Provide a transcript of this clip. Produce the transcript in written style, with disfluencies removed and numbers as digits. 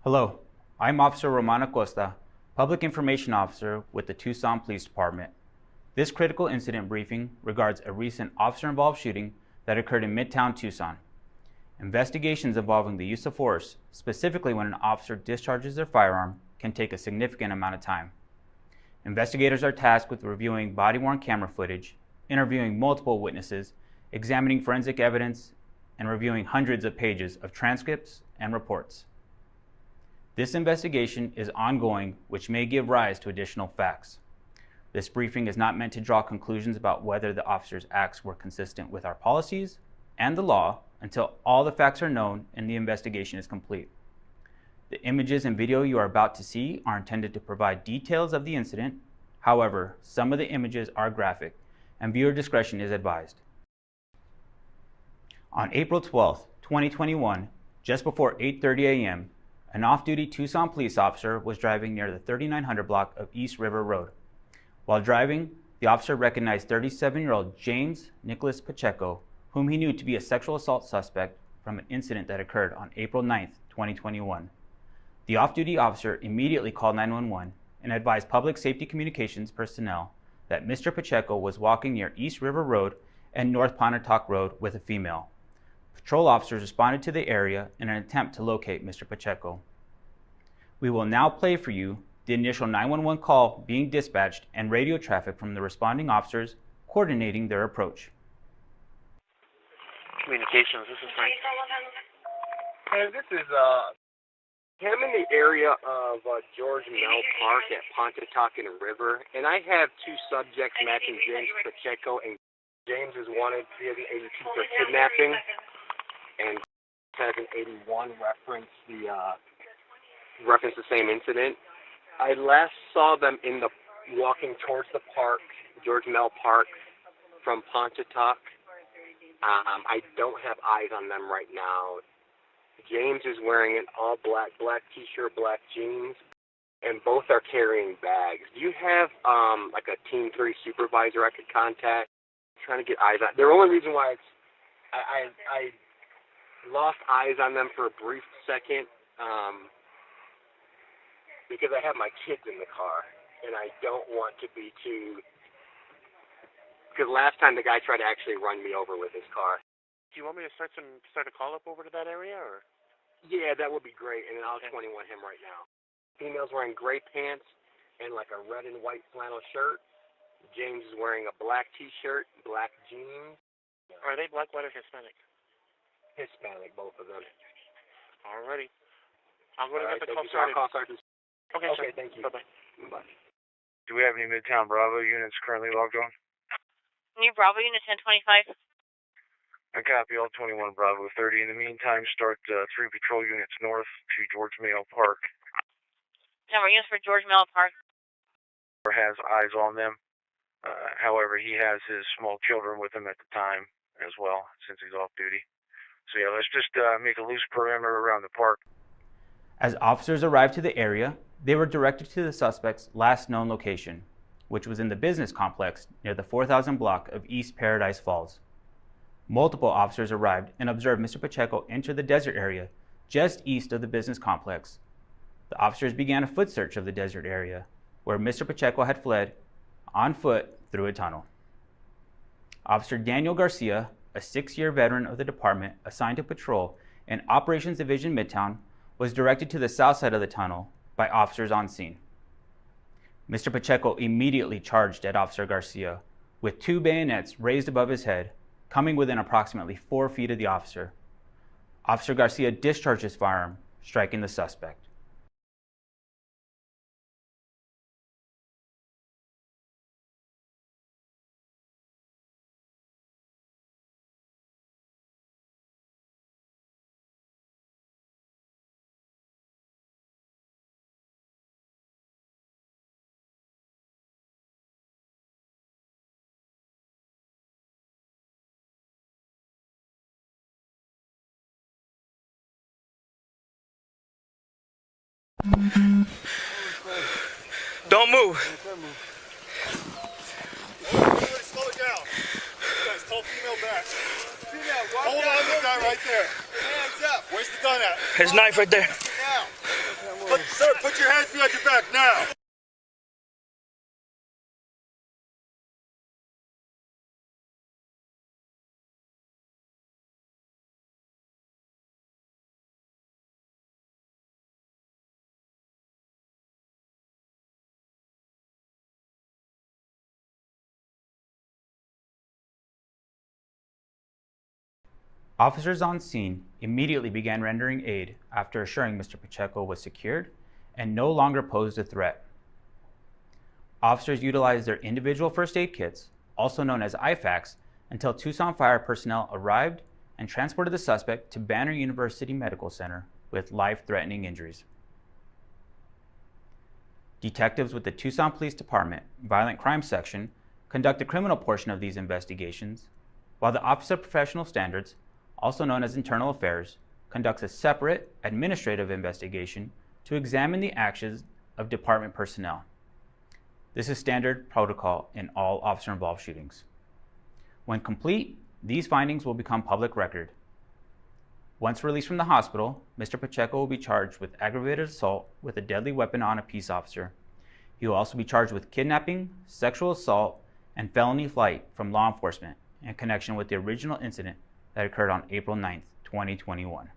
Hello, I'm Officer Romano Costa, Public Information Officer with the Tucson Police Department. This critical incident briefing regards a recent officer-involved shooting that occurred in Midtown Tucson. Investigations involving the use of force, specifically when an officer discharges their firearm, can take a significant amount of time. Investigators are tasked with reviewing body-worn camera footage, interviewing multiple witnesses, examining forensic evidence, and reviewing hundreds of pages of transcripts and reports. This investigation is ongoing, which may give rise to additional facts. This briefing is not meant to draw conclusions about whether the officer's acts were consistent with our policies and the law until all the facts are known and the investigation is complete. The images and video you are about to see are intended to provide details of the incident. However, some of the images are graphic, and viewer discretion is advised. On April 12, 2021, just before 8:30 a.m., an off-duty Tucson police officer was driving near the 3900 block of East River Road. While driving, the officer recognized 37-year-old James Nicholas Pacheco, whom he knew to be a sexual assault suspect from an incident that occurred on April 9, 2021. The off-duty officer immediately called 911 and advised public safety communications personnel that Mr. Pacheco was walking near East River Road and North Pontotoc Road with a female. Patrol officers responded to the area in an attempt to locate Mr. Pacheco. We will now play for you the initial 911 call being dispatched and radio traffic from the responding officers coordinating their approach. Communications, this is Frank. Hey, this is I'm in the area of George Mell Park at Pontotoc and River, and I have two subjects matching James Pacheco, and James is wanted via the 82 for kidnapping, and has an 81 reference the same incident. I last saw them walking towards the park, George Mell Park, from Pontotoc. I don't have eyes on them right now. James is wearing an all black t-shirt, black jeans, and both are carrying bags. Do you have like a Team 3 supervisor I could contact? I'm trying to get eyes on. The only reason why I lost eyes on them for a brief second because I have my kids in the car, and I don't want to be too. Because last time the guy tried to actually run me over with his car. Do you want me to start a call up over to that area, or? Yeah, that would be great, and I'll 21 him right now. Female's wearing gray pants and like a red and white flannel shirt. James is wearing a black t-shirt, black jeans. Are they black, white, or Hispanic? Hispanic, both of them. Alrighty. I'm going to get the call started. Okay, sir. Thank you. Bye-bye. Bye. Do we have any Midtown Bravo units currently logged on? New Bravo Unit 1025. I copy all 21 Bravo 30. In the meantime, start 3 patrol units north to George Mell Park. Number units for George Mell Park. Has eyes on them. However, he has his small children with him at the time as well, since he's off duty. So yeah, let's just make a loose perimeter around the park. As officers arrived to the area, they were directed to the suspect's last known location, which was in the business complex near the 4000 block of East Paradise Falls. Multiple officers arrived and observed Mr. Pacheco enter the desert area just east of the business complex. The officers began a foot search of the desert area, where Mr. Pacheco had fled on foot through a tunnel. Officer Daniel Garcia, a 6-year veteran of the department assigned to patrol in Operations Division Midtown, was directed to the south side of the tunnel by officers on scene. Mr. Pacheco immediately charged at Officer Garcia with 2 bayonets raised above his head, coming within approximately 4 feet of the officer. Officer Garcia discharged his firearm, striking the suspect. Don't move. Slow it down. Guys, call female back. Hold on to the guy right there. Hands up. Where's the gun at? His knife right there. Now. Sir, put your hands behind your back now. Officers on scene immediately began rendering aid after assuring Mr. Pacheco was secured and no longer posed a threat. Officers utilized their individual first aid kits, also known as IFAKs, until Tucson fire personnel arrived and transported the suspect to Banner University Medical Center with life-threatening injuries. Detectives with the Tucson Police Department Violent Crime Section conduct the criminal portion of these investigations, while the Office of Professional Standards, also known as Internal Affairs, conducts a separate administrative investigation to examine the actions of department personnel. This is standard protocol in all officer-involved shootings. When complete, these findings will become public record. Once released from the hospital, Mr. Pacheco will be charged with aggravated assault with a deadly weapon on a peace officer. He will also be charged with kidnapping, sexual assault, and felony flight from law enforcement in connection with the original incident that occurred on April 9, 2021.